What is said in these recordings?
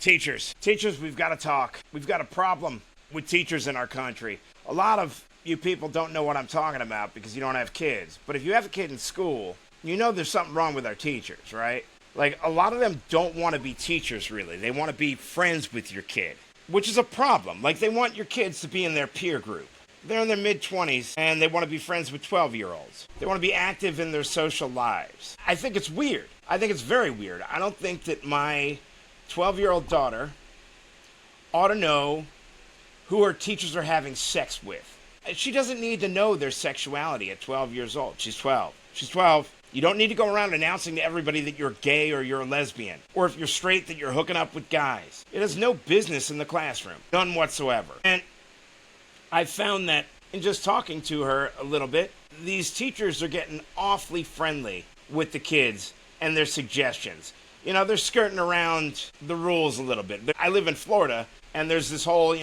Teachers. Teachers, we've got to talk. We've got a problem with teachers in our country. A lot of you people don't know what I'm talking about because you don't have kids. But if you have a kid in school, you know there's something wrong with our teachers, right? Like, a lot of them don't want to be teachers, really. They want to be friends with your kid, which is a problem. Like, they want your kids to be in their peer group. They're in their mid-20s, and they want to be friends with 12-year-olds. They want to be active in their social lives. I think it's weird. I think it's very weird. I don't think that my 12-year-old daughter ought to know who her teachers are having sex with. She doesn't need to know their sexuality at 12 years old. She's 12. She's 12. You don't need to go around announcing to everybody that you're gay or you're a lesbian, or if you're straight that you're hooking up with guys. It has no business in the classroom. None whatsoever. And I found that in just talking to her a little bit, these teachers are getting awfully friendly with the kids and their suggestions. You know, they're skirting around the rules a little bit. I live in Florida, and there's this whole,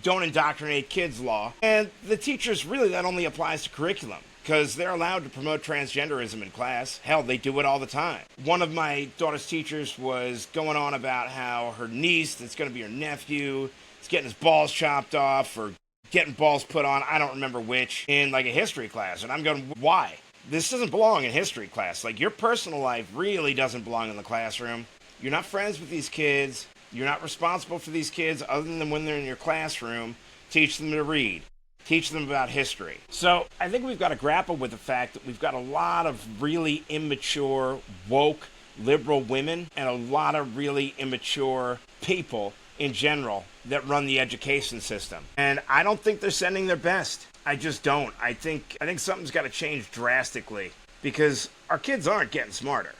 don't indoctrinate kids law. And the teachers, really, that only applies to curriculum, because they're allowed to promote transgenderism in class. Hell, they do it all the time. One of my daughter's teachers was going on about how her niece, that's going to be her nephew, is getting his balls chopped off, or getting balls put on, I don't remember which, in like a history class. And I'm going, why? This doesn't belong in history class. Like, your personal life really doesn't belong in the classroom. You're not friends with these kids. You're not responsible for these kids other than when they're in your classroom. Teach them to read. Teach them about history. So I think we've got to grapple with the fact that we've got a lot of really immature, woke, liberal women and a lot of really immature people in general that run the education system. And I don't think they're sending their best. I just don't. I think something's got to change drastically because our kids aren't getting smarter.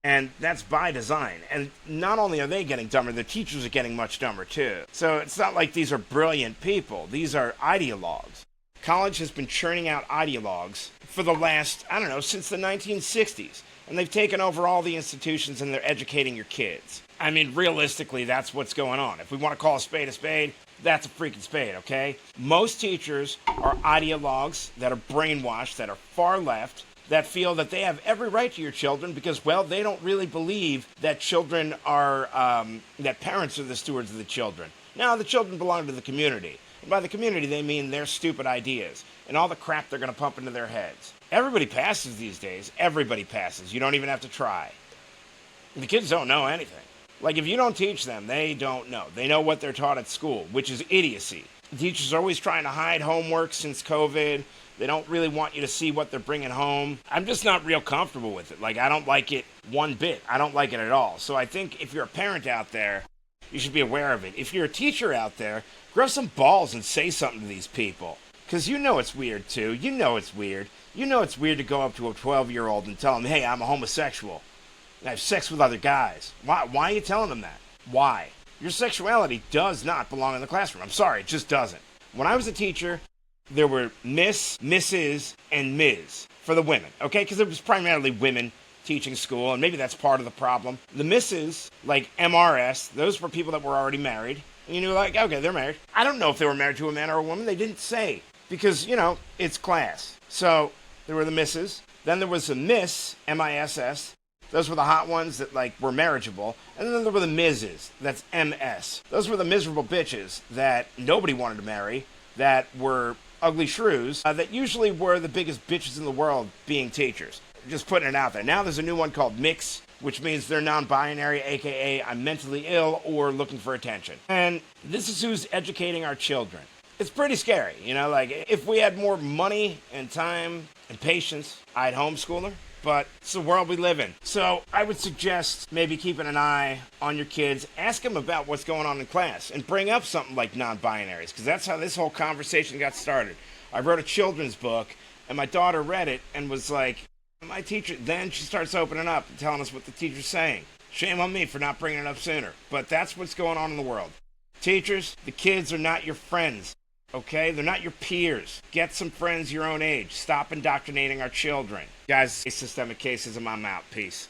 And that's by design. And not only are they getting dumber, the teachers are getting much dumber too. So it's not like these are brilliant people. These are ideologues. College has been churning out ideologues for the last, since the 1960s. And they've taken over all the institutions and they're educating your kids. I mean, realistically, that's what's going on. If we want to call a spade, that's a freaking spade, okay? Most teachers are ideologues that are brainwashed, that are far left, that feel that they have every right to your children because, well, they don't really believe that children are, that parents are the stewards of the children. No, the children belong to the community. And by the community, they mean their stupid ideas and all the crap they're going to pump into their heads. Everybody passes these days. Everybody passes. You don't even have to try. The kids don't know anything. Like, if you don't teach them, they don't know. They know what they're taught at school, which is idiocy. The teachers are always trying to hide homework since COVID. They don't really want you to see what they're bringing home. I'm just not real comfortable with it. Like, I don't like it one bit. I don't like it at all. So I think if you're a parent out there, you should be aware of it. If you're a teacher out there, grow some balls and say something to these people. Because you know it's weird, too. You know it's weird. You know it's weird to go up to a 12-year-old and tell them, hey, I'm a homosexual. I have sex with other guys. Why are you telling them that? Why? Your sexuality does not belong in the classroom. I'm sorry, it just doesn't. When I was a teacher, there were Miss, Mrs., and Ms. for the women, okay? Because it was primarily women teaching school, and maybe that's part of the problem. The Mrs., like MRS, those were people that were already married. And you knew, like, okay, they're married. I don't know if they were married to a man or a woman. They didn't say. Because, it's class. So there were the Mrs. Then there was the Miss, M-I-S-S. Those were the hot ones that, were marriageable. And then there were the Mrs. That's M-S. Those were the miserable bitches that nobody wanted to marry, that were ugly shrews, that usually were the biggest bitches in the world being teachers. Just putting it out there. Now there's a new one called mix, which means they're non-binary, aka I'm mentally ill or looking for attention. And this is who's educating our children. It's pretty scary, if we had more money and time and patience, I'd homeschool her. But it's the world we live in. So I would suggest maybe keeping an eye on your kids. Ask them about what's going on in class and bring up something like non-binaries, because that's how this whole conversation got started. I wrote a children's book, and my daughter read it and was like, my teacher, then she starts opening up and telling us what the teacher's saying. Shame on me for not bringing it up sooner. But that's what's going on in the world. Teachers, the kids are not your friends. Okay? They're not your peers. Get some friends your own age. Stop indoctrinating our children. Guys, systemic cases, I'm out. Peace.